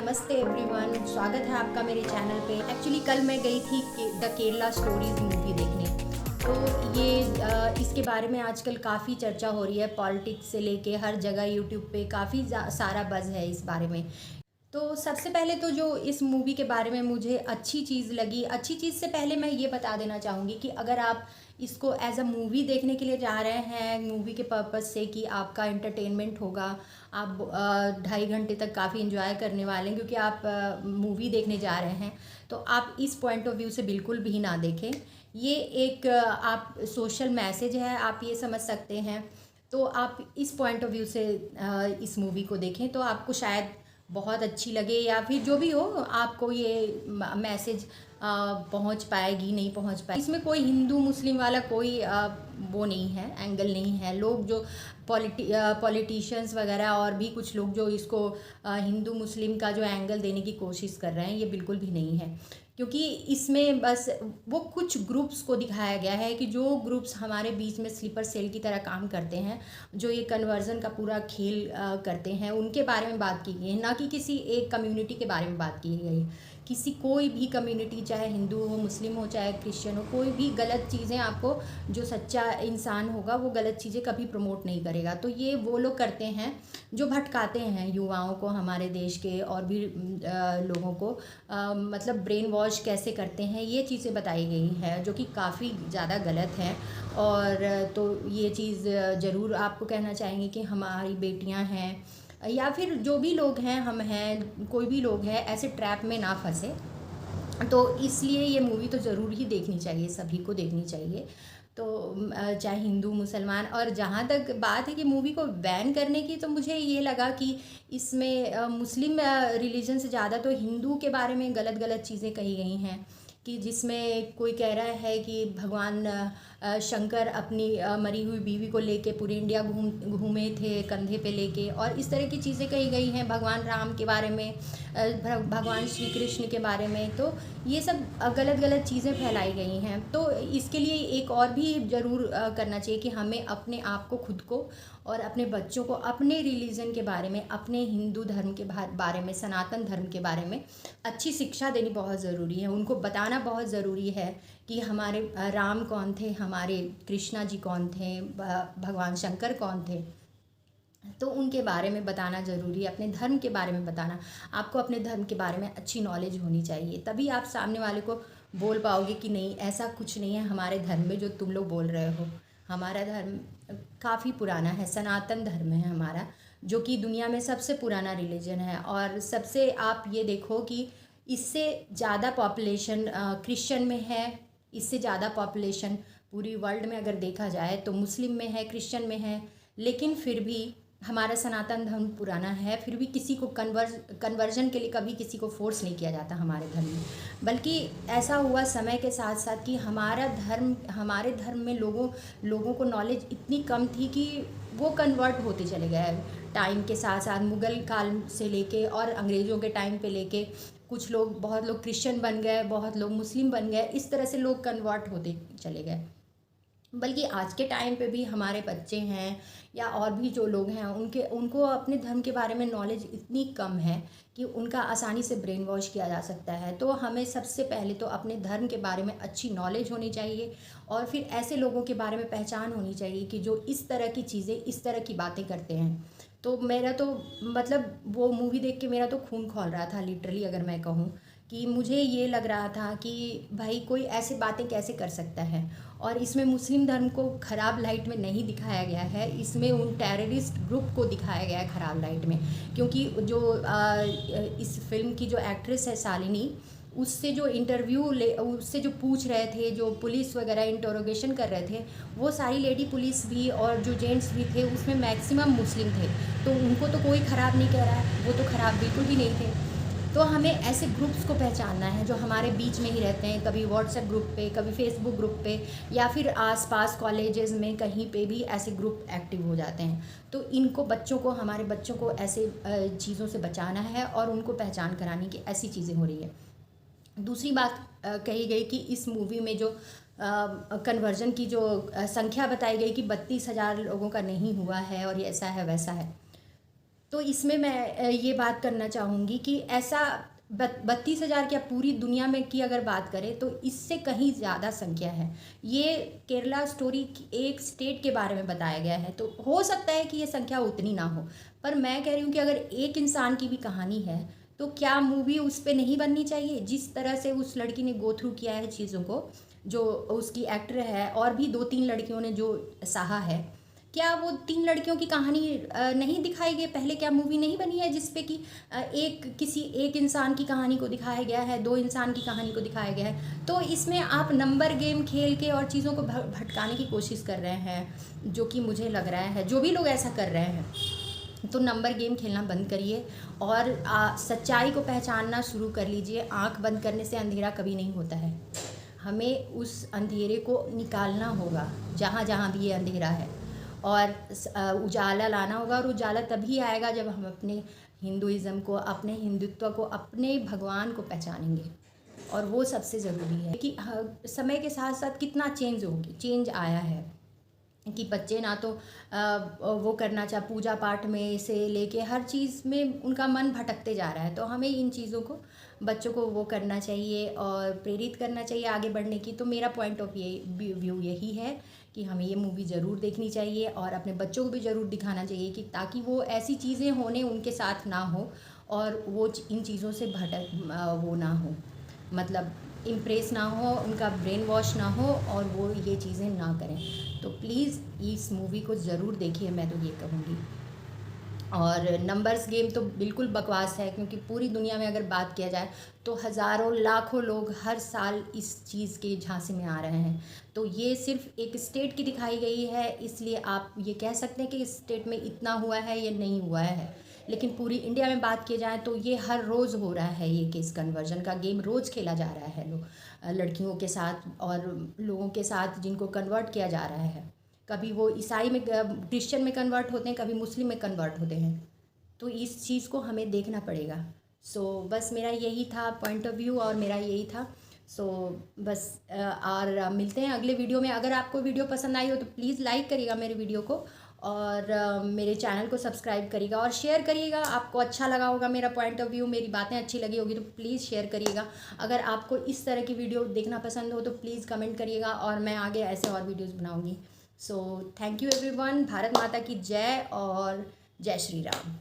नमस्ते एवरीवन, स्वागत है आपका मेरे चैनल पे। एक्चुअली कल मैं गई थी द केरला स्टोरीज मूवी देखने। तो इसके बारे में आजकल काफ़ी चर्चा हो रही है, पॉलिटिक्स से लेके हर जगह यूट्यूब पे काफ़ी सारा बज़ है इस बारे में। तो सबसे पहले तो जो इस मूवी के बारे में मुझे अच्छी चीज़ लगी, अच्छी चीज़ से पहले मैं ये बता देना चाहूँगी कि अगर आप इसको एज अ मूवी देखने के लिए जा रहे हैं, मूवी के पर्पज़ से कि आपका एंटरटेनमेंट होगा, आप 2.5 घंटे तक काफ़ी इन्जॉय करने वाले हैं क्योंकि आप मूवी देखने जा रहे हैं, तो आप इस पॉइंट ऑफ व्यू से बिल्कुल भी ना देखें। ये एक आप सोशल मैसेज है, आप ये समझ सकते हैं। तो आप इस पॉइंट ऑफ व्यू से इस मूवी को देखें तो आपको शायद बहुत अच्छी लगे, या फिर जो भी हो आपको ये मैसेज पहुंच पाएगी नहीं पहुंच पाएगी। इसमें कोई हिंदू मुस्लिम वाला कोई वो नहीं है, एंगल नहीं है। लोग जो पॉलिटिशियंस वगैरह और भी कुछ लोग जो इसको हिंदू मुस्लिम का जो एंगल देने की कोशिश कर रहे हैं, ये बिल्कुल भी नहीं है। क्योंकि इसमें बस वो कुछ ग्रुप्स को दिखाया गया है कि जो ग्रुप्स हमारे बीच में स्लीपर सेल की तरह काम करते हैं, जो ये कन्वर्जन का पूरा खेल करते हैं, उनके बारे में बात की गई है, ना कि किसी एक कम्युनिटी के बारे में बात की गई है। किसी कोई भी कम्युनिटी, चाहे हिंदू हो, मुस्लिम हो, चाहे क्रिश्चियन हो, कोई भी गलत चीज़ें आपको, जो सच्चा इंसान होगा वो गलत चीज़ें कभी प्रमोट नहीं करेगा। तो ये वो लोग करते हैं जो भटकाते हैं युवाओं को, हमारे देश के और भी लोगों को, मतलब ब्रेन वॉश कैसे करते हैं, ये चीज़ें बताई गई है जो कि काफ़ी ज़्यादा गलत है। और तो ये चीज़ ज़रूर आपको कहना चाहेंगे कि हमारी बेटियां हैं या फिर जो भी लोग हैं, हम हैं, कोई भी लोग हैं, ऐसे ट्रैप में ना फंसे। तो इसलिए ये मूवी तो ज़रूर ही देखनी चाहिए, सभी को देखनी चाहिए। तो चाहे हिंदू मुसलमान, और जहाँ तक बात है कि मूवी को बैन करने की, तो मुझे ये लगा कि इसमें मुस्लिम रिलीजन से ज़्यादा तो हिंदू के बारे में गलत गलत चीज़ें कही गई हैं। कि जिसमें कोई कह रहा है कि भगवान शंकर अपनी मरी हुई बीवी को लेके पूरे इंडिया घूमे थे कंधे पे लेके, और इस तरह की चीज़ें कही गई हैं भगवान राम के बारे में, भगवान श्री कृष्ण के बारे में। तो ये सब गलत गलत चीज़ें फैलाई गई हैं। तो इसके लिए एक और भी ज़रूर करना चाहिए कि हमें अपने आप को, खुद को और अपने बच्चों को अपने रिलीजन के बारे में, अपने हिंदू धर्म के बारे में, सनातन धर्म के बारे में अच्छी शिक्षा देनी बहुत ज़रूरी है। उनको बताना बहुत ज़रूरी है कि हमारे राम कौन थे, हमारे कृष्णा जी कौन थे, भगवान शंकर कौन थे। तो उनके बारे में बताना ज़रूरी है। अपने धर्म के बारे में बताना, आपको अपने धर्म के बारे में अच्छी नॉलेज होनी चाहिए, तभी आप सामने वाले को बोल पाओगे कि नहीं, ऐसा कुछ नहीं है हमारे धर्म में जो तुम लोग बोल रहे हो। हमारा धर्म काफ़ी पुराना है, सनातन धर्म है हमारा, जो कि दुनिया में सबसे पुराना रिलीजन है। और सबसे आप ये देखो कि इससे ज़्यादा पॉपुलेशन क्रिश्चियन में है, इससे ज़्यादा पॉपुलेशन पूरी वर्ल्ड में अगर देखा जाए तो मुस्लिम में है, क्रिश्चियन में है। लेकिन फिर भी हमारा सनातन धर्म पुराना है, फिर भी किसी को कन्वर्जन के लिए कभी किसी को फोर्स नहीं किया जाता हमारे धर्म में। बल्कि ऐसा हुआ समय के साथ साथ कि हमारे धर्म में लोगों को नॉलेज इतनी कम थी कि वो कन्वर्ट होते चले गए टाइम के साथ साथ। मुग़ल काल से लेके और अंग्रेज़ों के टाइम पे लेके कुछ लोग, बहुत लोग क्रिश्चियन बन गए, बहुत लोग मुस्लिम बन गए, इस तरह से लोग कन्वर्ट होते चले गए। बल्कि आज के टाइम पे भी हमारे बच्चे हैं या और भी जो लोग हैं, उनको अपने धर्म के बारे में नॉलेज इतनी कम है कि उनका आसानी से ब्रेन वॉश किया जा सकता है। तो हमें सबसे पहले तो अपने धर्म के बारे में अच्छी नॉलेज होनी चाहिए, और फिर ऐसे लोगों के बारे में पहचान होनी चाहिए कि जो इस तरह की चीज़ें, इस तरह की बातें करते हैं। तो मेरा तो मतलब वो मूवी देख के मेरा तो खून खौल रहा था लिटरली, अगर मैं कहूँ कि मुझे ये लग रहा था कि भाई कोई ऐसी बातें कैसे कर सकता है। और इसमें मुस्लिम धर्म को ख़राब लाइट में नहीं दिखाया गया है, इसमें उन टेररिस्ट ग्रुप को दिखाया गया है ख़राब लाइट में। क्योंकि जो इस फिल्म की जो एक्ट्रेस है शालिनी, उससे जो उससे जो पूछ रहे थे, जो पुलिस वगैरह इंटरोगेशन कर रहे थे, वो सारी लेडी पुलिस भी और जो जेंट्स भी थे उसमें मैक्सिमम मुस्लिम थे। तो उनको तो कोई ख़राब नहीं कह रहा है, वो तो ख़राब बिल्कुल भी नहीं थे। तो हमें ऐसे ग्रुप्स को पहचानना है जो हमारे बीच में ही रहते हैं, कभी व्हाट्सएप ग्रुप पे, कभी फेसबुक ग्रुप पे, या फिर आसपास कॉलेजेस में कहीं पे भी ऐसे ग्रुप एक्टिव हो जाते हैं। तो इनको हमारे बच्चों को ऐसे चीज़ों से बचाना है और उनको पहचान कराने की ऐसी चीज़ें हो रही है। दूसरी बात कही गई कि इस मूवी में जो कन्वर्जन की जो संख्या बताई गई कि 32,000 लोगों का नहीं हुआ है और ये ऐसा है वैसा है। तो इसमें मैं ये बात करना चाहूँगी कि ऐसा 32,000 क्या पूरी दुनिया में की अगर बात करें तो इससे कहीं ज़्यादा संख्या है। ये केरला स्टोरी एक स्टेट के बारे में बताया गया है, तो हो सकता है कि ये संख्या उतनी ना हो, पर मैं कह रही हूँ कि अगर एक इंसान की भी कहानी है तो क्या मूवी उस पर नहीं बननी चाहिए? जिस तरह से उस लड़की ने गो थ्रू किया है चीज़ों को, जो उसकी एक्टर है और भी 2-3 लड़कियों ने जो सहा है, क्या वो 3 लड़कियों की कहानी नहीं दिखाई गई पहले? क्या मूवी नहीं बनी है जिस पे कि किसी एक इंसान की कहानी को दिखाया गया है, 2 इंसान की कहानी को दिखाया गया है? तो इसमें आप नंबर गेम खेल के और चीज़ों को भटकाने की कोशिश कर रहे हैं, जो कि मुझे लग रहा है जो भी लोग ऐसा कर रहे हैं, तो नंबर गेम खेलना बंद करिए और सच्चाई को पहचानना शुरू कर लीजिए। आँख बंद करने से अंधेरा कभी नहीं होता है। हमें उस अंधेरे को निकालना होगा जहाँ जहाँ भी ये अंधेरा है, और उजाला लाना होगा। और उजाला तभी आएगा जब हम अपने हिंदुइज़्म को, अपने हिंदुत्व को, अपने भगवान को पहचानेंगे, और वो सबसे ज़रूरी है कि समय के साथ साथ कितना चेंज आया है कि बच्चे ना तो वो करना चाह पूजा पाठ में से लेके हर चीज़ में उनका मन भटकते जा रहा है। तो हमें इन चीज़ों को, बच्चों को वो करना चाहिए और प्रेरित करना चाहिए आगे बढ़ने की। तो मेरा पॉइंट ऑफ व्यू यही है कि हमें ये मूवी ज़रूर देखनी चाहिए और अपने बच्चों को भी ज़रूर दिखाना चाहिए, कि ताकि वो ऐसी चीज़ें होने उनके साथ ना हो और वो इन चीज़ों से वो ना हो, मतलब इम्प्रेस ना हो, उनका ब्रेन वॉश ना हो और वो ये चीज़ें ना करें। तो प्लीज़ इस मूवी को ज़रूर देखिए, मैं तो ये कहूँगी। और नंबर्स गेम तो बिल्कुल बकवास है, क्योंकि पूरी दुनिया में अगर बात किया जाए तो हज़ारों लाखों लोग हर साल इस चीज़ के झांसे में आ रहे हैं। तो ये सिर्फ एक स्टेट की दिखाई गई है, इसलिए आप ये कह सकते हैं कि इस स्टेट में इतना हुआ है या नहीं हुआ है, लेकिन पूरी इंडिया में बात की जाए तो ये हर रोज़ हो रहा है। ये केस कन्वर्जन का गेम रोज़ खेला जा रहा है, लड़कियों के साथ और लोगों के साथ जिनको कन्वर्ट किया जा रहा है। कभी वो ईसाई में, क्रिश्चियन में कन्वर्ट होते हैं, कभी मुस्लिम में कन्वर्ट होते हैं। तो इस चीज़ को हमें देखना पड़ेगा। सो बस मेरा यही था पॉइंट ऑफ व्यू और मेरा यही था। सो बस और मिलते हैं अगले वीडियो में। अगर आपको वीडियो पसंद आई हो तो प्लीज़ लाइक करिएगा मेरे वीडियो को, और मेरे चैनल को सब्सक्राइब करिएगा और शेयर करिएगा। आपको अच्छा लगा होगा मेरा पॉइंट ऑफ व्यू, मेरी बातें अच्छी लगी होगी तो प्लीज़ शेयर करिएगा। अगर आपको इस तरह की वीडियो देखना पसंद हो तो प्लीज़ कमेंट करिएगा और मैं आगे ऐसे और वीडियोज़ बनाऊँगी। So thank you everyone. Bharat माता की जय और जय श्री राम।